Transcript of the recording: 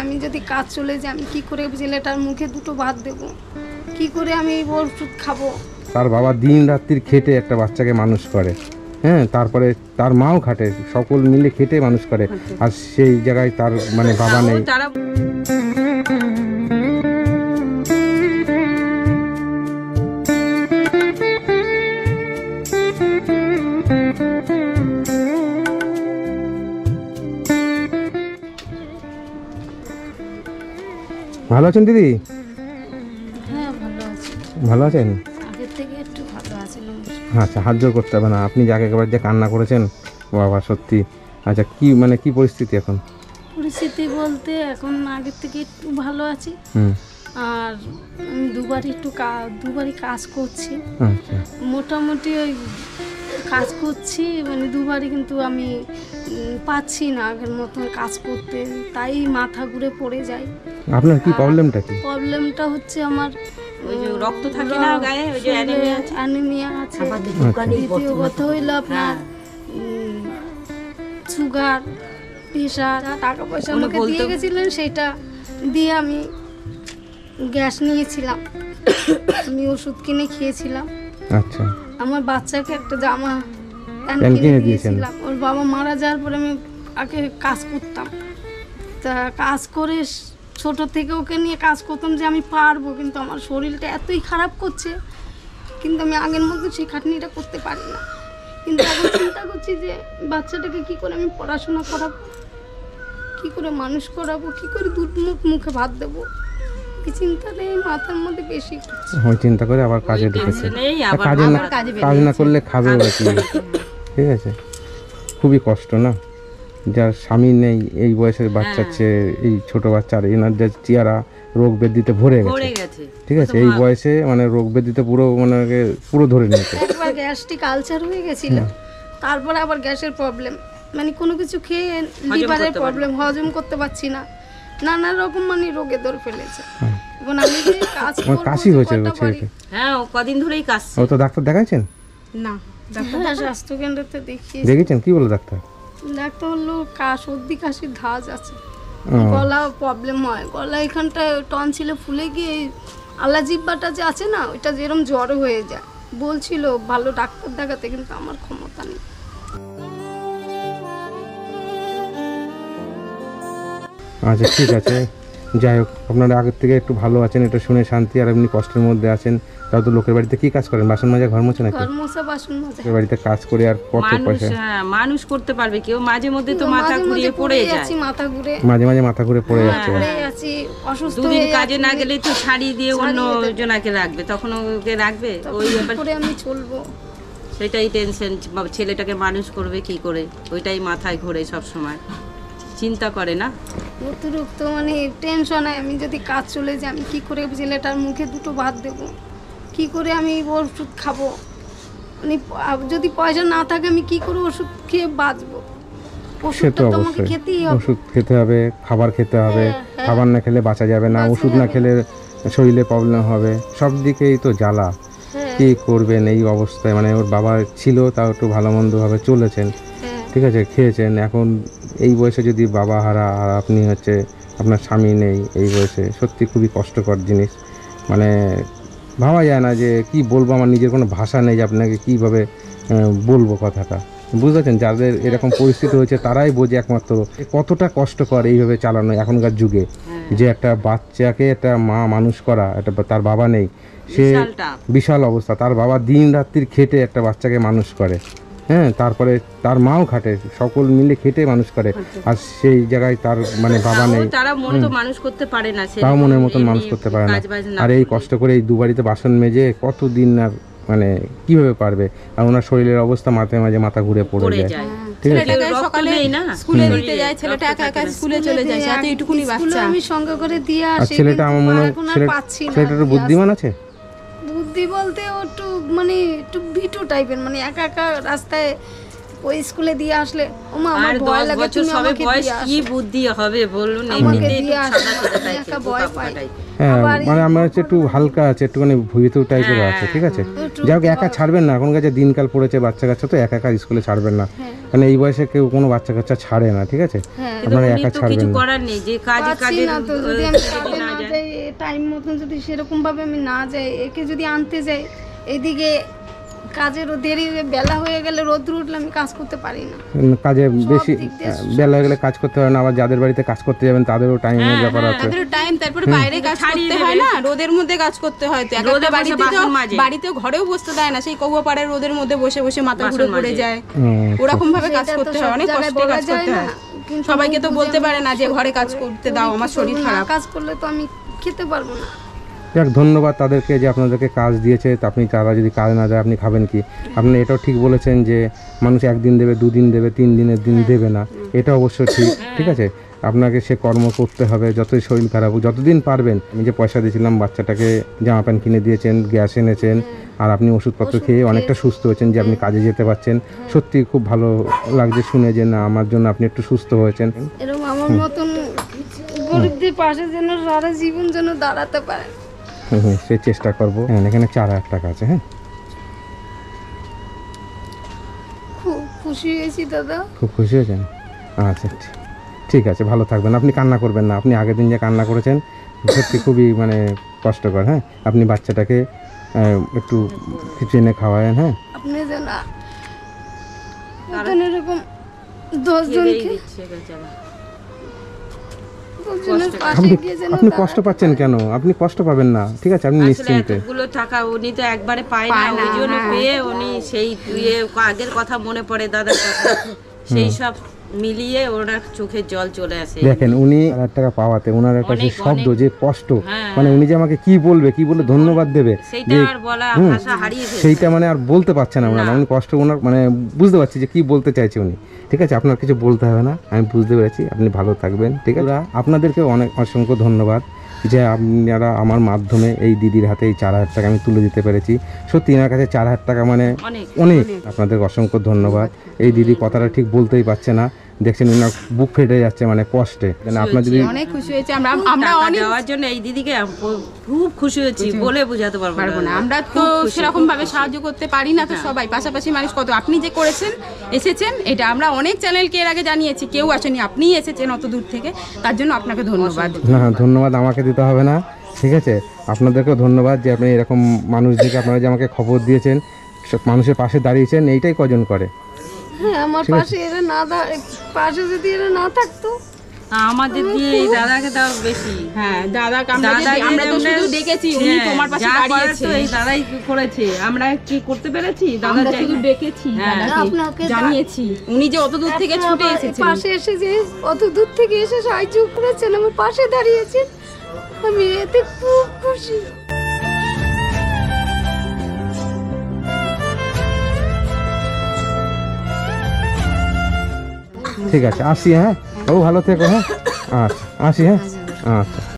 আমি যদি কাজ চলে যাই আমি কি করে ছেলেটার মুখে দুটো ভাত দেব, কি করে আমি ওষুধ খাবো? তার বাবা দিন রাত্রির খেটে একটা বাচ্চাকে মানুষ করে, হ্যাঁ, তারপরে তার মাও খাটে, সকল মিলে খেটে মানুষ করে, আর সেই জায়গায় তার মানে বাবা নেই। ভালো আছেন দিদি? হ্যাঁ ভালো আছি। ভালো আছেন? আগের থেকে একটু ভালো আছি। আচ্ছা, হাত জোর করতে হবে না, আপনি যাকে একবার যে কান্না করেছেন বাবা সত্যি। আচ্ছা, কি মানে কি পরিস্থিতি এখন? পরিস্থিতি বলতে এখন আগের থেকে একটু ভালো আছি। আর আমি দুবারই কাজ করছি। আচ্ছা, মোটামুটি ওই কাজ করছি মানে দুবারই, কিন্তু আমি পাচ্ছি না আগের মতন কাজ করতে, তাই মাথা ঘুরে পড়ে যাই। আপনার কি প্রবলেমটা কি? প্রবলেমটা হচ্ছে আমার ওই যে রক্ত থাকে না গায়ে, ওই যে অ্যানিমিয়া আছে। দ্বিতীয় কথা হইলো আপনার সুগার, প্রেশার। টাকা পয়সা আমাকে দিয়ে গেছিলেন, সেটা দিয়ে আমি গ্যাস নিয়েছিলাম, আমি ওষুধ কিনে খেয়েছিলাম। আচ্ছা, আমার বাচ্চাকে একটা জামা প্যান্ট কিনে দিয়েছিলাম। ওর বাবা মারা যাওয়ার পরে আমি আগে কাজ করতাম, তা কাজ করে ছোট থেকে ওকে নিয়ে কাজ করতাম যে আমি পারবো, কিন্তু আমার শরীরটা এতই খারাপ করছে, কিন্তু আমি আগের মতো সেই খাটনিটা করতে পারি না। কিন্তু এখন চিন্তা করছি যে বাচ্চাটাকে কি করে আমি পড়াশোনা করাবো, কি করে মানুষ করাবো, কি করে মুখে ভাত দেবো, এই চিন্তাটা এই মাথার মধ্যে বেশি। ওই চিন্তা করে আবার কাজে ঢুকেছে। কাজ না করলে খাবে ওরা কি? ঠিক আছে, খুবই কষ্ট না, যার স্বামী নেই এই বয়সের বাচ্চার চেয়ে এই ছোট বাচ্চার এনার যে চেহারা রোগ ব্যাধিতে ভরে গেছে। ঠিক আছে, এই বয়সে মানে রোগ ব্যাধিতে পুরো ধরে নিয়েছে। একবার গ্যাস্ট্রিক আলসার হয়ে গেছিল, তারপরে আবার গ্যাসের প্রবলেম, মানে কোনো কিছু খেয়ে লিভারের প্রবলেম, হজম করতে পারছি না, নানা রকম মানে রোগে ধরে ফেলেছে। এখন আমি যে কাজ করব, কাশি হয়েছে ছেলেকে। হ্যাঁ, ও কদিন ধরেই কাশছে। ও তো ডাক্তার দেখাইছেন? না, ডাক্তার স্বাস্থ্য কেন্দ্রতে দেখিয়েছি। দেখেছেন? কি বলে ডাক্তার? ডাক্তার বললো সর্দি কাশির ধাজ আছে, গলা প্রবলেম হয়, গলা এখানটায় টনসিলে ফুলে গিয়ে আলাজিব্বাটা যে আছে না, ওইটা যেরকম জ্বর হয়ে যায়। বলছিল ভালো ডাক্তার দেখাতে, কিন্তু আমার ক্ষমতা নেই। আচ্ছা, ঠিক আছে, যাই হোক, আপনারা আগের থেকে একটু ভালো আছেন, এটা শুনে শান্তি। আর আপনি কষ্টের মধ্যে আছেন, তাও তো লোকের বাড়িতে কি কাজ করেন? বাসন মাজা, ঘর মোছা নাকি? ঘর মোছা, বাসন মাজা। লোকের বাড়িতে কাজ করে আর কত পয়সা? মানুষ করতে পারবে কেউ? মাঝে মধ্যে তো মাথা ঘুরিয়ে পড়ে যায়, মাথা ঘুরে মাঝে মাথা ঘুরে পড়ে যাচ্ছে। অসুস্থ দুদিন কাজে না গেলে তো ছাড়িয়ে দিয়ে অন্য জনাকে রাখবে, তখন ওকে রাখবে, ওই ব্যাপারে আমি চলবো, সেটাই টেনশন। ছেলেটাকে মানুষ করবে কি করে, ওইটাই মাথায় ঘোরে সব সময়, চিন্তা করে না। অতিরিক্ত মানে টেনশন হয়, আমি যদি কাজ চলে যাই আমি কি করে ছেলেটার মুখে দুটো ভাত দেব, কি করে আমি ওষুধ খাবো, মানে যদি পয়সা না থাকে আমি কি করে ওষুধ খেয়ে বাঁচবো? সে তো অবশ্যই ওষুধ খেতে হবে, খাবার খেতে হবে, খাবার না খেলে বাঁচা যাবে না, ওষুধ না খেলে শরীরে প্রবলেম হবে, সব দিকেই তো জ্বালা। কি করবেন এই অবস্থায়? মানে ওর বাবা ছিল, তাও একটু ভালো মন্দভাবে চলেছেন, ঠিক আছে, খেয়েছেন। এখন এই বয়সে যদি বাবা হারা, আর আপনি হচ্ছে আপনার স্বামী নেই এই বয়সে, সত্যি খুবই কষ্টকর জিনিস। মানে ভাবা যায় না যে কি বলবো, আমার নিজের কোনো ভাষা নেই যে আপনাকে কীভাবে বলবো কথাটা, বুঝতে পারছেন? যাদের এরকম পরিস্থিতি হয়েছে তারাই বোঝে একমাত্র কতটা কষ্টকর এইভাবে চালানো এখনকার যুগে। যে একটা বাচ্চাকে একটা মা মানুষ করা, একটা তার বাবা নেই, সে বিশাল অবস্থা। তার বাবা দিন রাত্রির খেটে একটা বাচ্চাকে মানুষ করে, হ্যাঁ, তারপরে তার মাও খাটে, সকল মিলে খেটে মানুষ করে, আর সেই জায়গায় তার মানে বাবা নেই, তারা মন তো মানুষ করতে পারে না, তাও মনের মতন মানুষ করতে পারে না। আর এই কষ্ট করে এই দুবারিতে বাসন মেজে কতদিন আর মানে কিভাবে পারবে? আর ওনার শরীরের অবস্থা মাঝে মাথা ঘুরে পড়ে যায়। ঠিক আছে, সকালে স্কুলে দিতে যায়, ছেলেটা একা একা স্কুলে চলে যায়, এত এইটুকুনি বাচ্চা আমি সঙ্গে করে দিয়ে আর আসি। ছেলেটা আমার মনে হয় ছেলেটা একটু বুদ্ধিমান আছে। বুদ্ধি বলতে ও একটু মানে একটু ভিটু টাইপের, মানে একা একা রাস্তায় ও ওই স্কুলে দিয়ে আসলে ওমা আমার আর ভয় 10 লাগে, বছর তুমি সবে আমাকে বয়স দিয়ে কি আসো। বুদ্ধি হবে বলুন, আমাকে এমনিতেই দিয়ে একটু আসো, সাদা সাদা আমি টাইপের, একটা বোকা ভয় বোকা পাই। টাইপের। হ্যাঁ আবার মানে আমার হচ্ছে একটু হালকা আছে, একটুখানি ভুইতেও টাইপের আছে, ঠিক আছে। যাই হোক, একা ছাড়বেন না, এখন কাছে দিনকাল পড়েছে, বাচ্চা কাচ্চা তো একা একা স্কুলে ছাড়বেন না, কারণ এই বয়সে কেউ কোনো বাচ্চা কাচ্চা ছাড়ে না, ঠিক আছে। কিন্তু আপনারা উনি একা তো ছাড়বেন কিছু না। করার নেই, যে কাজে পাচ্ছি কাজে না তো, যদি আমি যদি কাজে না না যায়। যাই টাইম মতন, যদি সেরকম ভাবে আমি না যাই, একে যদি আনতে যাই, এদিকে কাজেরও দেরি, বেলা হয়ে গেলে রোদ্র উঠলে আমি কাজ করতে পারি না। কাজে বেশি দিক দিয়ে বেলা হয়ে গেলে কাজ করতে হয় না, আবার যাদের বাড়িতে কাজ করতে যাবেন তাদেরও টাইমের ব্যাপার আছে। তাদের টাইম, তারপরে বাইরে কাজ করতে হয় না, রোদের মধ্যে কাজ করতে হয়, তো একটা রোদে বসে বাড়িতে বাসন মাজে। বাড়িতেও ঘরেও বসতে দেয় না, সেই কৌয়া পাড়ার রোদের মধ্যে বসে বসে মাথা ঘুরে বাসন পড়ে মাজে। যায়, হুম, ওরকম ভাবে কাজ সেটা তো করতে সব হয়, অনেক জায়গায় কষ্টে বলা কাজ যায় করতে না, হয়। কিন্তু সবাইকে তো বুঝে বলতে আমি পারে না যে ঘরে কাজ করতে দাও, আমার শরীর না খারাপ। কাজ করলে তো আমি খেতে পারবো না। যাক, ধন্যবাদ তাদেরকে যে আপনাদেরকে কাজ দিয়েছে। তা আপনি, তারা যদি কাজ না দেয় আপনি খাবেন কি? আপনি এটাও ঠিক বলেছেন যে মানুষ একদিন দেবে, 2 দিন দেবে, 3 দিনের দিন দেবে না, এটা অবশ্য ঠিক, ঠিক আছে। আপনাকে সে কর্ম করতে হবে, যতই শরীর খারাপ হোক, যতদিন পারবেন। আমি যে পয়সা দিয়েছিলাম, বাচ্চাটাকে জামা প্যান্ট কিনে দিয়েছেন, গ্যাস এনেছেন, আর আপনি ওষুধপত্র খেয়ে অনেকটা সুস্থ হয়েছেন, যে আপনি কাজে যেতে পারছেন। সত্যি খুব ভালো লাগছে শুনে যে না, আমার জন্য আপনি একটু সুস্থ হয়েছেন। এরকম আমার মতন গরিবদের পাশে যেন সারা জীবন যেন দাঁড়াতে পারে। সে চেষ্টা করবো। হ্যাঁ, এখানে 4000 টাকা আছে। হ্যাঁ, খুব খুশি হয়েছি দাদা। খুব খুশি হয়েছেন? আচ্ছা, ঠিক আছে, ভালো থাকবেন। আপনি কান্না করবেন না, আপনি আগের দিন যে কান্না করেছেন সত্যি খুবই মানে কষ্টকর। হ্যাঁ, আপনি বাচ্চাটাকে একটু কিছু এনে খাওয়ায়েন। হ্যাঁ, আপনি যেন এরকম 10 জনকে দিচ্ছে বেচারা। 10 জনের পাশে আপনি গিয়ে যেন আপনি কষ্ট পাচ্ছেন কেন? আপনি কষ্ট পাবেন না, ঠিক আছে, আপনি আসলে নিশ্চিন্তে। এতগুলো টাকা উনি তো একবারে পায় না, ওই জন্য পেয়ে উনি সেই আগের কথা মনে পড়ে, দাদার কথা, সেই সব মিলিয়ে ওনার চোখে জল চলে আসে। দেখেন, উনি 1000 টাকা পাওয়াতে ওনার একটা যে অনেক, শব্দ, যে কষ্ট, হ্যাঁ। মানে উনি যে আমাকে কি বলবে, কি বলে ধন্যবাদ দেবে, সেইটা যে আর বলা ভাষা হারিয়ে ফেলছে। সেইটা মানে আর বলতে পারছে না ওনার। আমি কষ্ট ওনার মানে বুঝতে পারছি যে কি বলতে চাইছে উনি, ঠিক আছে। আপনার কিছু বলতে হবে না, আমি বুঝতে পেরেছি। আপনি ভালো থাকবেন, ঠিক আছে। আপনাদেরকে অনেক অসংখ্য ধন্যবাদ যে আপনারা আমার মাধ্যমে এই দিদির হাতে এই 4000 টাকা আমি তুলে দিতে পেরেছি। সত্যি এনার কাছে 4000 টাকা মানে অনেক। আপনাদের অসংখ্য ধন্যবাদ। এই দিদি কথাটা ঠিক বলতেই পারছে না, দেখছেন ওনার বুক ফেটে যাচ্ছে মানে কষ্টে। আপনার যদি অনেক খুশি হয়েছে, আমরা অনেক দেওয়ার জন্য এই দিদিকে খুব খুশি হয়েছি, বলে বোঝাতে পারবো না। আমরা তো সেরকম ভাবে সাহায্য করতে পারি না, তো সবাই পাশাপাশি মানুষ কত, আপনি যে করেছেন, এসেছেন, এটা আমরা অনেক চ্যানেলকে এর আগে জানিয়েছি, কেউ আসেনি, আপনিই এসেছেন অত দূর থেকে, তার জন্য আপনাকে ধন্যবাদ। না, ধন্যবাদ আমাকে দিতে হবে না, ঠিক আছে। আপনাদেরকেও ধন্যবাদ যে আপনি এরকম মানুষদেরকে, আপনারা যে আমাকে খবর দিয়েছেন, সব মানুষের পাশে দাঁড়িয়েছেন, এইটাই কজন করে। হ্যাঁ, আমার পাশে এরা না পাশে যদি এরা না থাকতো, আমাদের দিয়ে এই দাদাকে দাও বেশি। হ্যাঁ, দাদাকে আমরা তো শুধু দেখেছি, উনি তোমার পাশে দাঁড়িয়েছে, এই দাদাই করেছে, আমরা কি করতে পেরেছি? দাদা আমরা শুধু দেখেছি, দাদাকে আপনাকে জানিয়েছি, উনি যে অত দূর থেকে ছুটে এসেছেন, পাশে এসে যে অত দূর থেকে এসে সাহায্য করেছেন, আমার পাশে দাঁড়িয়েছেন, আমি এতে খুব খুশি। ঠিক আছে, আসি। হ্যাঁ, ও ভালো থেকো। হ্যাঁ, আচ্ছা, আসি। হ্যাঁ, আচ্ছা।